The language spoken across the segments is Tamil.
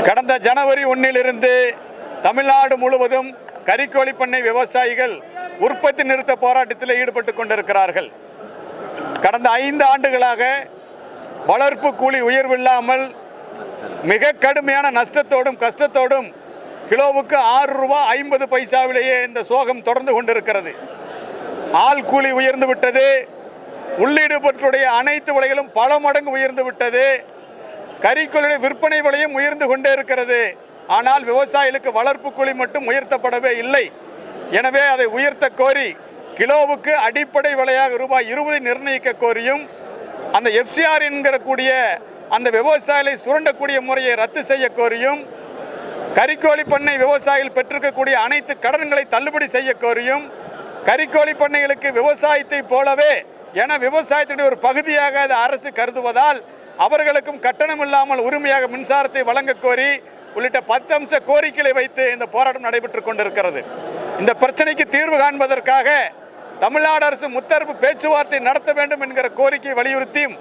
கடந்த ஜனவரி 1 தமிழ்நாடு முழுவதும் கறிக்கோழி பண்ணை விவசாயிகள் உற்பத்தி நிறுத்த போராட்டத்தில் ஈடுபட்டு கொண்டிருக்கிறார்கள். கடந்த 5 ஆண்டுகளாக வளர்ப்பு கூலி உயர்வில்லாமல் மிக கடுமையான நஷ்டத்தோடும் கஷ்டத்தோடும் கிலோவுக்கு ₹6.50 இந்த சோகம் தொடர்ந்து கொண்டிருக்கிறது. ஆள் கூலி உயர்ந்து விட்டது. உள்ளீடு பொருட்களுடைய அனைத்து விலைகளும் பல மடங்கு உயர்ந்து விட்டது. கறிக்கோழியுடைய விற்பனை விலையும் உயர்ந்து கொண்டே இருக்கிறது. ஆனால் விவசாயிகளுக்கு வளர்ப்பு கூலி மட்டும் உயர்த்தப்படவே இல்லை. எனவே அதை உயர்த்த கோரி கிலோவுக்கு அடிப்படை விலையாக ₹20 நிர்ணயிக்க கோரியும் அந்த FCR என்கிற கூடிய அந்த விவசாயிகளை சுரண்டக்கூடிய முறையை ரத்து செய்ய கோரியும் கறிக்கோழி பண்ணை விவசாயிகள் பெற்றிருக்கக்கூடிய அனைத்து கடன்களை தள்ளுபடி செய்ய கோரியும் கறிக்கோழி பண்ணைகளுக்கு விவசாயத்தை போலவே என விவசாயத்தினுடைய ஒரு பகுதியாக அது அரசு கருதுவதால் அவர்களுக்கும் கட்டணம் இல்லாமல் உரிமையாக மின்சாரத்தை வழங்க கோரி உள்ளிட்ட 10 அம்ச கோரிக்கைகளை வைத்து இந்த போராட்டம் நடைபெற்றுக் கொண்டிருக்கிறது. இந்த பிரச்சனைக்கு தீர்வு காண்பதற்காக தமிழ்நாடு அரசு முத்தரப்பு பேச்சுவார்த்தை நடத்த வேண்டும் என்கிற கோரிக்கையை வலியுறுத்தியும்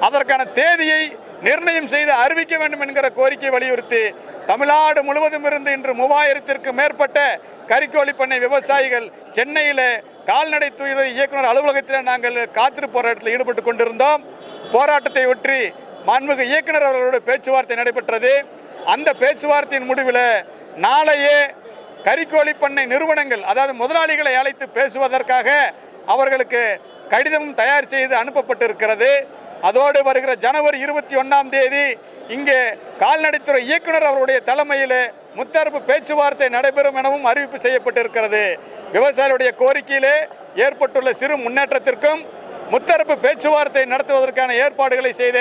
அதற்கான தேதியை நிர்ணயம் செய்து அறிவிக்க வேண்டும் என்கிற கோரிக்கையை வலியுறுத்தி தமிழ்நாடு முழுவதும் இருந்து இன்று 3000க்கும் மேற்பட்ட கறிக்கோழி பண்ணை விவசாயிகள் சென்னையில் கால்நடைத்துறை இயக்குனர் அலுவலகத்தில் நாங்கள் காத்திருப்பு போராட்டத்தில் ஈடுபட்டு கொண்டிருந்தோம். போராட்டத்தை ஒற்றி மாண்புமிகு இயக்குனர் அவர்களோட பேச்சுவார்த்தை நடைபெற்றது. அந்த பேச்சுவார்த்தையின் முடிவில் நாளையே கறிக்கோழி பண்ணை நிறுவனங்கள் அதாவது முதலாளிகளை அழைத்து பேசுவதற்காக அவர்களுக்கு கடிதமும் தயார் செய்து அனுப்பப்பட்டிருக்கிறது. அதோடு வருகிற ஜனவரி 21 இங்கே கால்நடைத்துறை இயக்குனர் அவருடைய தலைமையில் முத்தரப்பு பேச்சுவார்த்தை நடைபெறும் எனவும் அறிவிப்பு செய்யப்பட்டிருக்கிறது. விவசாயிகளுடைய கோரிக்கையிலே ஏற்பட்டுள்ள சிறு முன்னேற்றத்திற்கும் முத்தரப்பு பேச்சுவார்த்தை நடத்துவதற்கான ஏற்பாடுகளை செய்த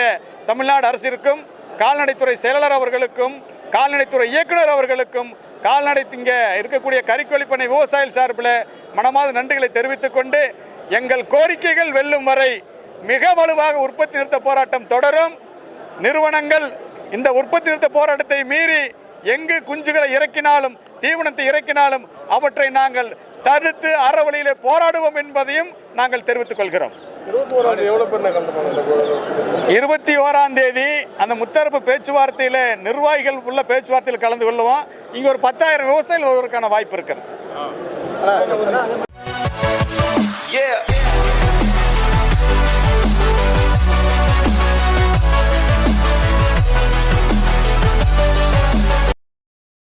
தமிழ்நாடு அரசிற்கும் கால்நடைத்துறை செயலாளர் அவர்களுக்கும் கால்நடைத்துறை இயக்குனர் அவர்களுக்கும் கால்நடை இங்கே இருக்கக்கூடிய கறிக்கோழி பண்ணை விவசாயிகள் சார்பில் மனமார்ந்த நன்றிகளை தெரிவித்துக் கொண்டு எங்கள் கோரிக்கைகள் வெல்லும் வரை மிக வலுவாக உற்பத்தி நிறுத்த போராட்டம் தொடரும். நிறுவனங்கள் இந்த உற்பத்தி நிறுத்த போராட்டத்தை மீறி எங்கு குஞ்சுகளை இறக்கினாலும் தீவனத்தை இறக்கினாலும் அவற்றை நாங்கள் தடுத்து அறவழியிலே போராடுவோம் என்பதையும் நாங்கள் தெரிவித்துக் கொள்கிறோம். 21 அந்த முத்தரப்பு பேச்சுவார்த்தையில் நிர்வாகிகள் உள்ள பேச்சுவார்த்தையில் கலந்து கொள்ளுவோம். இங்கே ஒரு 10,000 விவசாயிகள் வருவதற்கான வாய்ப்பு இருக்கிறது.